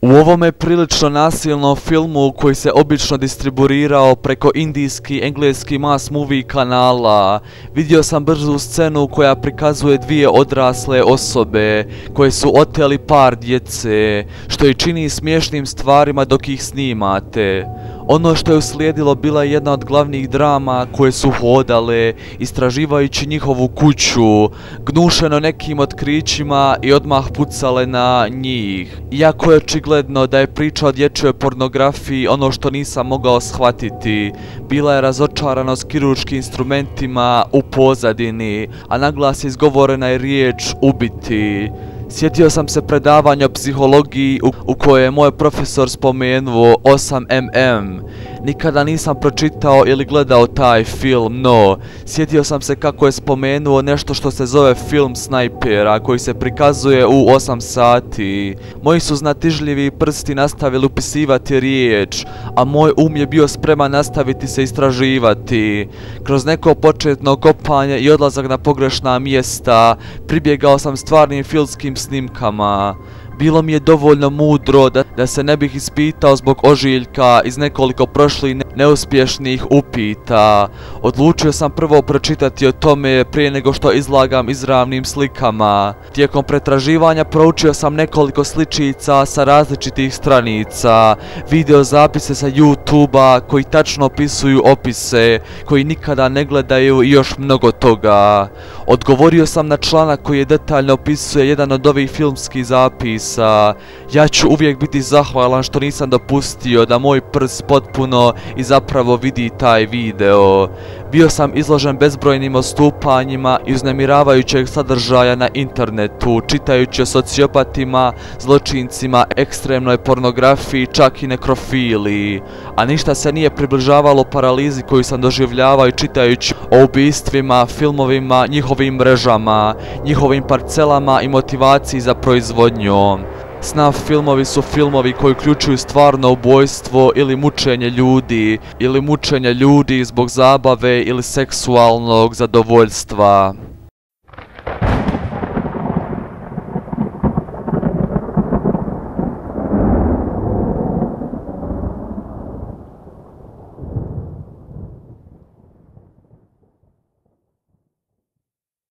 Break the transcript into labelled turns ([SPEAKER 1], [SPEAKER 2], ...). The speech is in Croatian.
[SPEAKER 1] U ovome prilično nasilnom filmu koji se obično distribuirao preko indijski, engleski mass movie kanala, vidio sam brzu scenu koja prikazuje dvije odrasle osobe koje su oteli par djece, što ih čini smiješnim stvarima dok ih snimate. Ono što je uslijedilo bila je jedna od glavnih drama koje su hodale, istraživajući njihovu kuću, gnušeno nekim otkrićima i odmah pucale na njih. Iako je očigledno da je priča o dječjoj pornografiji ono što nisam mogao shvatiti, bila je razočaranost kirurškim instrumentima u pozadini, a naglas je izgovorena je riječ ubiti. Sjetio sam se predavanja o psihologiji u kojoj je moj profesor spomenuo 8mm. Nikada nisam pročitao ili gledao taj film, no sjetio sam se kako je spomenuo nešto što se zove film snajpera koji se prikazuje u 8 sati. Moji su znatižljivi prsti nastavili upisivati riječ, a moj je bio spreman nastaviti se istraživati. Kroz neko početno kopanje i odlazak na pogrešna mjesta pribjegao sam stvarnim filmskim snimkama. Bilo mi je dovoljno mudro da se ne bih ispitao zbog ožiljka iz nekoliko prošlih neuspješnih upita. Odlučio sam prvo pročitati o tome prije nego što izlagam izravnim slikama. Tijekom pretraživanja proučio sam nekoliko sličica sa različitih stranica, video zapise sa YouTube-a koji tačno opisuju opise, koji nikada ne gledaju i još mnogo toga. Odgovorio sam na članak koji je detaljno opisuje jedan od ovih filmskih zapisa. Ja ću uvijek biti zahvalan što nisam dopustio da moj prst potpuno i zapravo vidi taj video. Bio sam izložen bezbrojnim odstupanjima i uznemiravajućeg sadržaja na internetu, čitajući o sociopatima, zločincima, ekstremnoj pornografiji, čak i nekrofiliji. A ništa se nije približavalo paralizi koju sam doživljavao čitajući o ubistvima, filmovima, njihovim mrežama, njihovim parcelama i motivaciji za proizvodnjom. Snuff filmovi su filmovi koji uključuju stvarno ubojstvo ili mučenje ljudi zbog zabave ili seksualnog zadovoljstva.